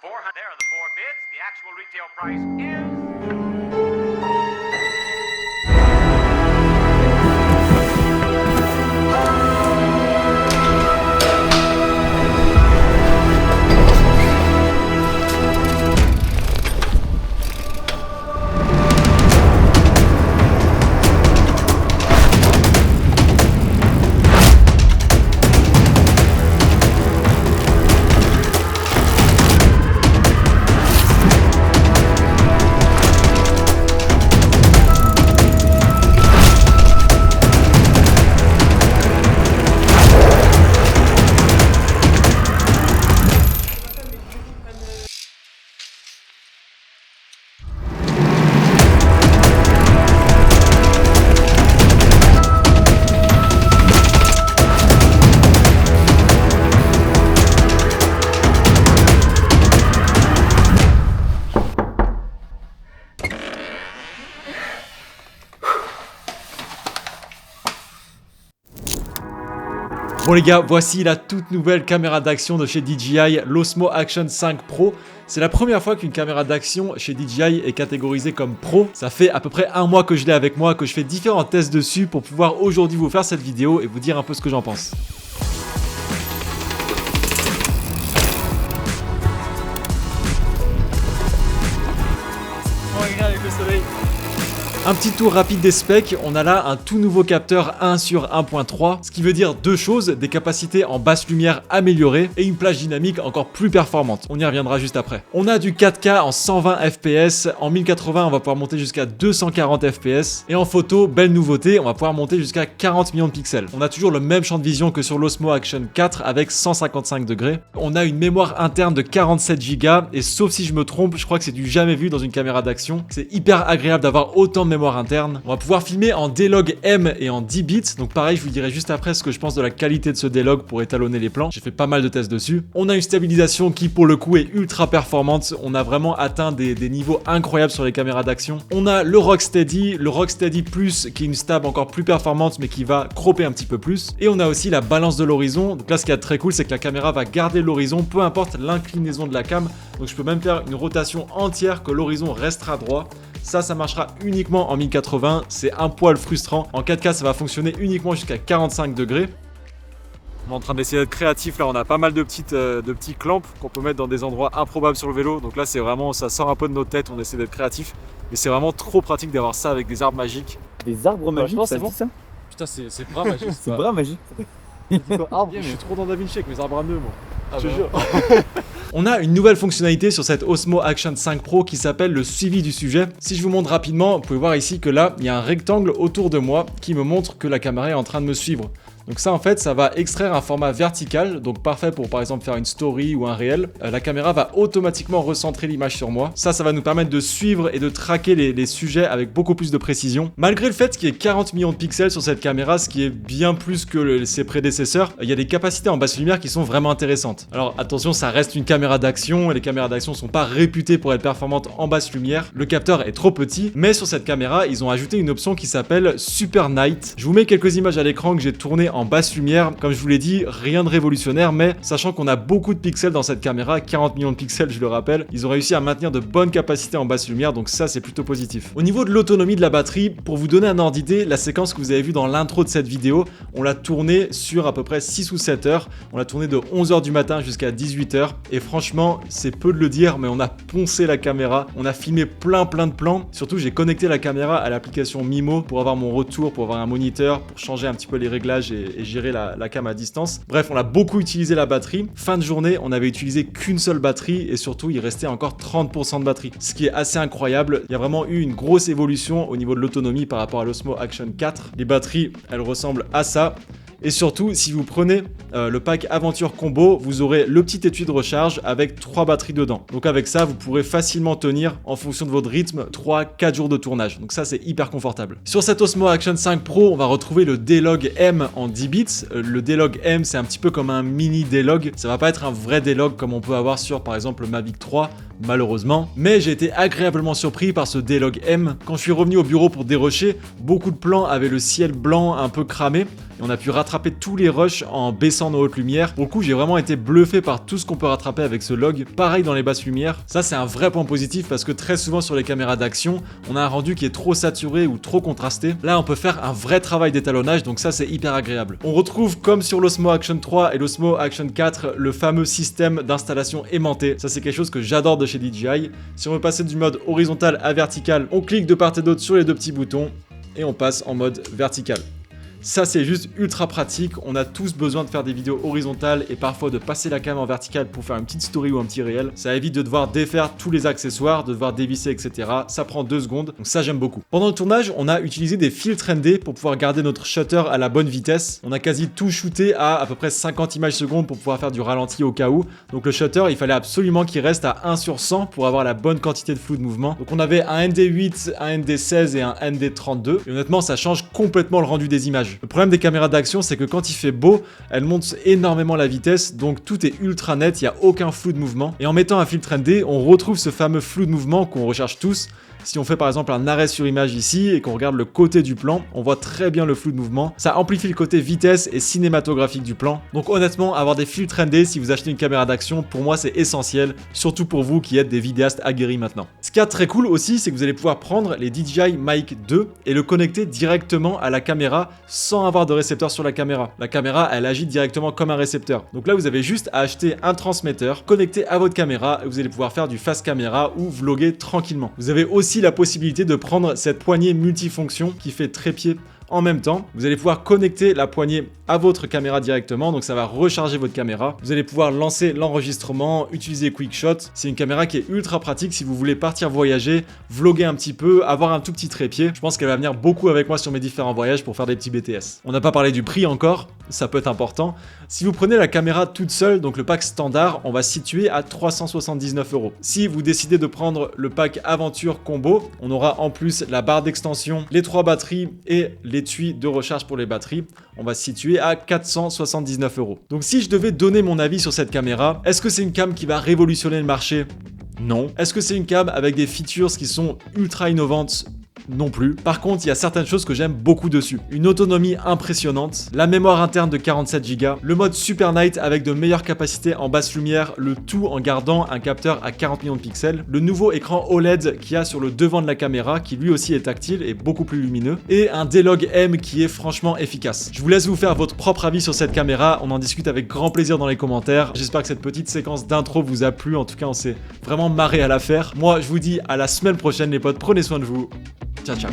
400. There are the four bids. The actual retail price is... Bon les gars, voici la toute nouvelle caméra d'action de chez DJI, l'Osmo Action 5 Pro. C'est la première fois qu'une caméra d'action chez DJI est catégorisée comme pro. Ça fait à peu près un mois que je l'ai avec moi, que je fais différents tests dessus pour pouvoir aujourd'hui vous faire cette vidéo et vous dire un peu ce que j'en pense. Oh, regarde avec le soleil. Un petit tour rapide des specs, on a là un tout nouveau capteur 1 sur 1.3, ce qui veut dire deux choses, des capacités en basse lumière améliorées et une plage dynamique encore plus performante. On y reviendra juste après. On a du 4K en 120 fps, en 1080 on va pouvoir monter jusqu'à 240 fps, et en photo, belle nouveauté, on va pouvoir monter jusqu'à 40 millions de pixels. On a toujours le même champ de vision que sur l'Osmo Action 4 avec 155 degrés. On a une mémoire interne de 47 Go, et sauf si je me trompe, je crois que c'est du jamais vu dans une caméra d'action. C'est hyper agréable d'avoir autant de mémoire interne. On va pouvoir filmer en D-Log M et en 10 bits. Donc pareil, je vous dirai juste après ce que je pense de la qualité de ce D-Log pour étalonner les plans. J'ai fait pas mal de tests dessus. On a une stabilisation qui pour le coup est ultra performante. On a vraiment atteint des niveaux incroyables sur les caméras d'action. On a le Rocksteady Plus qui est une stab encore plus performante mais qui va cropper un petit peu plus. Et on a aussi la balance de l'horizon. Donc là ce qui est très cool c'est que la caméra va garder l'horizon peu importe l'inclinaison de la cam. Donc je peux même faire une rotation entière que l'horizon restera droit. Ça marchera uniquement en 1080, c'est un poil frustrant. En 4K, ça va fonctionner uniquement jusqu'à 45 degrés. On est en train d'essayer d'être créatif, là on a pas mal de petits clamps qu'on peut mettre dans des endroits improbables sur le vélo. Donc là c'est vraiment, ça sort un peu de notre tête, on essaie d'être créatif. Mais c'est vraiment trop pratique d'avoir ça avec des arbres magiques. Des arbres magiques, c'est bon ça. Putain c'est bras magique. C'est bras magique. Arbre, je suis trop dans DaVinci avec mes arbres à nœuds moi. Je te jure. On a une nouvelle fonctionnalité sur cette Osmo Action 5 Pro qui s'appelle le suivi du sujet. Si je vous montre rapidement, vous pouvez voir ici que là, il y a un rectangle autour de moi qui me montre que la caméra est en train de me suivre. Donc ça en fait, ça va extraire un format vertical, donc parfait pour par exemple faire une story ou un réel. La caméra va automatiquement recentrer l'image sur moi. Ça va nous permettre de suivre et de traquer les sujets avec beaucoup plus de précision. Malgré le fait qu'il y ait 40 millions de pixels sur cette caméra, ce qui est bien plus que ses prédécesseurs, il y a des capacités en basse lumière qui sont vraiment intéressantes. Alors attention, ça reste une caméra d'action et les caméras d'action sont pas réputées pour être performantes en basse lumière. Le capteur est trop petit, mais sur cette caméra, ils ont ajouté une option qui s'appelle Super Night. Je vous mets quelques images à l'écran que j'ai tournées en basse lumière. Comme je vous l'ai dit, rien de révolutionnaire, mais sachant qu'on a beaucoup de pixels dans cette caméra, 40 millions de pixels je le rappelle, ils ont réussi à maintenir de bonnes capacités en basse lumière, donc ça c'est plutôt positif. Au niveau de l'autonomie de la batterie, pour vous donner un ordre d'idée, la séquence que vous avez vue dans l'intro de cette vidéo, on l'a tournée sur à peu près 6 ou 7 heures. On l'a tournée de 11h du matin jusqu'à 18h, et franchement, c'est peu de le dire, mais on a poncé la caméra, on a filmé plein de plans. Surtout, j'ai connecté la caméra à l'application Mimo pour avoir mon retour, pour avoir un moniteur, pour changer un petit peu les réglages et gérer la cam à distance. Bref, on a beaucoup utilisé la batterie. Fin de journée, on avait utilisé qu'une seule batterie et surtout, il restait encore 30% de batterie, ce qui est assez incroyable. Il y a vraiment eu une grosse évolution au niveau de l'autonomie par rapport à l'Osmo Action 4. Les batteries, elles ressemblent à ça. Et surtout, si vous prenez le pack Aventure Combo, vous aurez le petit étui de recharge avec 3 batteries dedans. Donc avec ça, vous pourrez facilement tenir, en fonction de votre rythme, 3-4 jours de tournage. Donc ça, c'est hyper confortable. Sur cette Osmo Action 5 Pro, on va retrouver le D-Log M en 10 bits. Le D-Log M, c'est un petit peu comme un mini D-Log. Ça va pas être un vrai D-Log comme on peut avoir sur, par exemple, le Mavic 3, malheureusement. Mais j'ai été agréablement surpris par ce D-Log M. Quand je suis revenu au bureau pour dérocher, beaucoup de plans avaient le ciel blanc un peu cramé. et on a pu rattraper tous les rushs en baissant nos hautes lumières. Pour le coup, j'ai vraiment été bluffé par tout ce qu'on peut rattraper avec ce log. Pareil dans les basses lumières. Ça, c'est un vrai point positif parce que très souvent sur les caméras d'action, on a un rendu qui est trop saturé ou trop contrasté. Là, on peut faire un vrai travail d'étalonnage, donc ça, c'est hyper agréable. On retrouve, comme sur l'Osmo Action 3 et l'Osmo Action 4, le fameux système d'installation aimanté. Ça, c'est quelque chose que j'adore de chez DJI. Si on veut passer du mode horizontal à vertical, on clique de part et d'autre sur les deux petits boutons et on passe en mode vertical. Ça, c'est juste ultra pratique. On a tous besoin de faire des vidéos horizontales et parfois de passer la cam en verticale pour faire une petite story ou un petit réel. Ça évite de devoir défaire tous les accessoires, de devoir dévisser, etc. Ça prend 2 secondes, donc ça, j'aime beaucoup. Pendant le tournage, on a utilisé des filtres ND pour pouvoir garder notre shutter à la bonne vitesse. On a quasi tout shooté à peu près 50 images secondes pour pouvoir faire du ralenti au cas où. Donc le shutter, il fallait absolument qu'il reste à 1/100 pour avoir la bonne quantité de flou de mouvement. Donc on avait un ND8, un ND16 et un ND32. Et honnêtement, ça change complètement le rendu des images. Le problème des caméras d'action, c'est que quand il fait beau, elles montent énormément la vitesse, donc tout est ultra net, il n'y a aucun flou de mouvement. Et en mettant un filtre ND, on retrouve ce fameux flou de mouvement qu'on recherche tous. Si on fait par exemple un arrêt sur image ici et qu'on regarde le côté du plan, on voit très bien le flou de mouvement. Ça amplifie le côté vitesse et cinématographique du plan. Donc honnêtement, avoir des filtres ND si vous achetez une caméra d'action, pour moi c'est essentiel, surtout pour vous qui êtes des vidéastes aguerris maintenant. Ce qui est très cool aussi, c'est que vous allez pouvoir prendre les DJI Mic 2 et le connecter directement à la caméra sans avoir de récepteur sur la caméra. La caméra, elle agit directement comme un récepteur. Donc là, vous avez juste à acheter un transmetteur connecté à votre caméra et vous allez pouvoir faire du face caméra ou vlogger tranquillement. Vous avez aussi la possibilité de prendre cette poignée multifonction qui fait trépied en même temps. Vous allez pouvoir connecter la poignée à votre caméra directement, donc ça va recharger votre caméra. Vous allez pouvoir lancer l'enregistrement, utiliser QuickShot. C'est une caméra qui est ultra pratique si vous voulez partir voyager, vlogger un petit peu, avoir un tout petit trépied. Je pense qu'elle va venir beaucoup avec moi sur mes différents voyages pour faire des petits BTS. On n'a pas parlé du prix encore, ça peut être important. Si vous prenez la caméra toute seule, donc le pack standard, on va se situer à 379 €. Si vous décidez de prendre le pack Aventure Combo, on aura en plus la barre d'extension, les 3 batteries et l'étui de recharge pour les batteries. On va se situer à 479 €. Donc si je devais donner mon avis sur cette caméra, est-ce que c'est une cam qui va révolutionner le marché? Non. Est-ce que c'est une cam avec des features qui sont ultra innovantes? Non plus. Par contre, il y a certaines choses que j'aime beaucoup dessus. Une autonomie impressionnante, la mémoire interne de 47 Go, le mode Super Night avec de meilleures capacités en basse lumière, le tout en gardant un capteur à 40 millions de pixels, le nouveau écran OLED qu'il y a sur le devant de la caméra qui lui aussi est tactile et beaucoup plus lumineux, et un D-Log M qui est franchement efficace. Je vous laisse vous faire votre propre avis sur cette caméra, on en discute avec grand plaisir dans les commentaires. J'espère que cette petite séquence d'intro vous a plu, en tout cas on s'est vraiment marré à la faire. Moi je vous dis à la semaine prochaine les potes, prenez soin de vous. Ciao ciao.